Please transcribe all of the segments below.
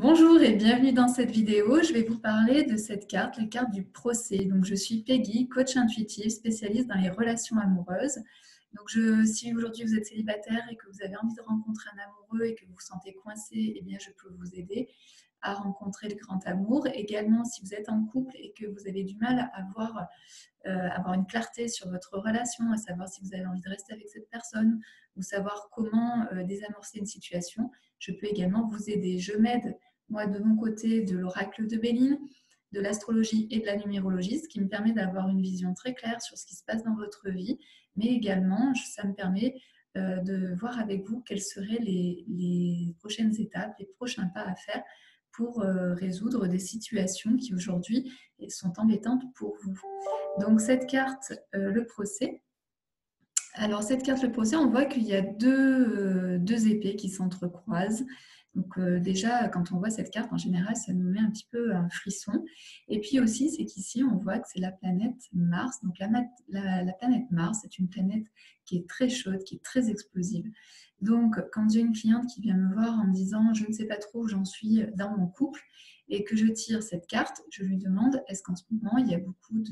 Bonjour et bienvenue dans cette vidéo. Je vais vous parler de cette carte, la carte du procès. Donc, je suis Peggy, coach intuitive, spécialiste dans les relations amoureuses. Donc, si aujourd'hui vous êtes célibataire et que vous avez envie de rencontrer un amoureux et que vous vous sentez coincé, eh bien, je peux vous aider à rencontrer le grand amour. Également, si vous êtes en couple et que vous avez du mal à avoir une clarté sur votre relation, à savoir si vous avez envie de rester avec cette personne ou savoir comment désamorcer une situation, je peux également vous aider. Je m'aide, moi, de mon côté, de l'oracle de Béline, de l'astrologie et de la numérologie, ce qui me permet d'avoir une vision très claire sur ce qui se passe dans votre vie, mais également, ça me permet de voir avec vous quelles seraient les prochaines étapes, les prochains pas à faire pour résoudre des situations qui aujourd'hui sont embêtantes pour vous. Donc cette carte, le procès. Alors cette carte, le procès, on voit qu'il y a deux épées qui s'entrecroisent. Donc déjà, quand on voit cette carte, en général, ça nous met un petit peu un frisson. Et puis aussi, c'est qu'ici, on voit que c'est la planète Mars. Donc la planète Mars, c'est une planète qui est très chaude, qui est très explosive. Donc quand j'ai une cliente qui vient me voir en me disant « je ne sais pas trop où j'en suis dans mon couple » et que je tire cette carte, je lui demande « est-ce qu'en ce moment, il y a beaucoup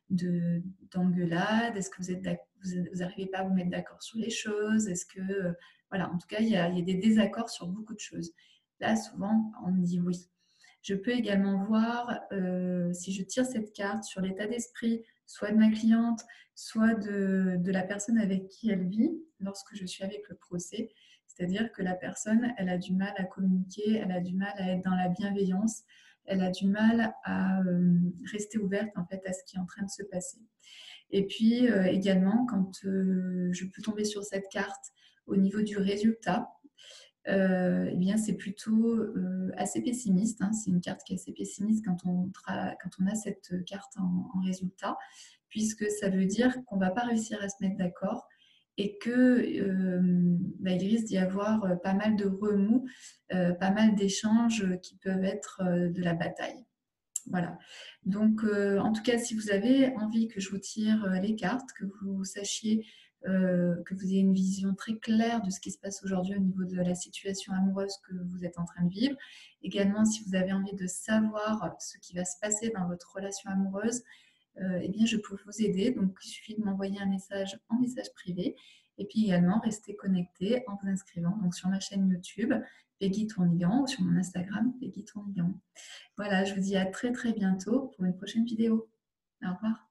d'engueulades? Est-ce que vous n'arrivez pas à vous mettre d'accord sur les choses? Est-ce que, voilà, en tout cas, il y a des désaccords sur beaucoup de choses. Là, souvent, on me dit oui. Je peux également voir, si je tire cette carte, sur l'état d'esprit, soit de ma cliente, soit de la personne avec qui elle vit, lorsque je suis avec le procès. C'est-à-dire que la personne, elle a du mal à communiquer, elle a du mal à être dans la bienveillance, elle a du mal à rester ouverte en fait à ce qui est en train de se passer. Et puis également, quand je peux tomber sur cette carte au niveau du résultat, eh bien c'est plutôt assez pessimiste. Hein. C'est une carte qui est assez pessimiste quand on a cette carte en résultat, puisque ça veut dire qu'on ne va pas réussir à se mettre d'accord et qu'il risque d'y avoir pas mal de remous, pas mal d'échanges qui peuvent être de la bataille. Voilà. Donc, en tout cas, si vous avez envie que je vous tire les cartes, que vous sachiez, que vous ayez une vision très claire de ce qui se passe aujourd'hui au niveau de la situation amoureuse que vous êtes en train de vivre, également si vous avez envie de savoir ce qui va se passer dans votre relation amoureuse, eh bien, je peux vous aider. Donc, il suffit de m'envoyer un message en message privé. Et puis également, restez connecté en vous inscrivant donc, sur ma chaîne YouTube, Peggy Tournigan, ou sur mon Instagram, Peggy Tournigan. Voilà, je vous dis à très très bientôt pour une prochaine vidéo. Au revoir.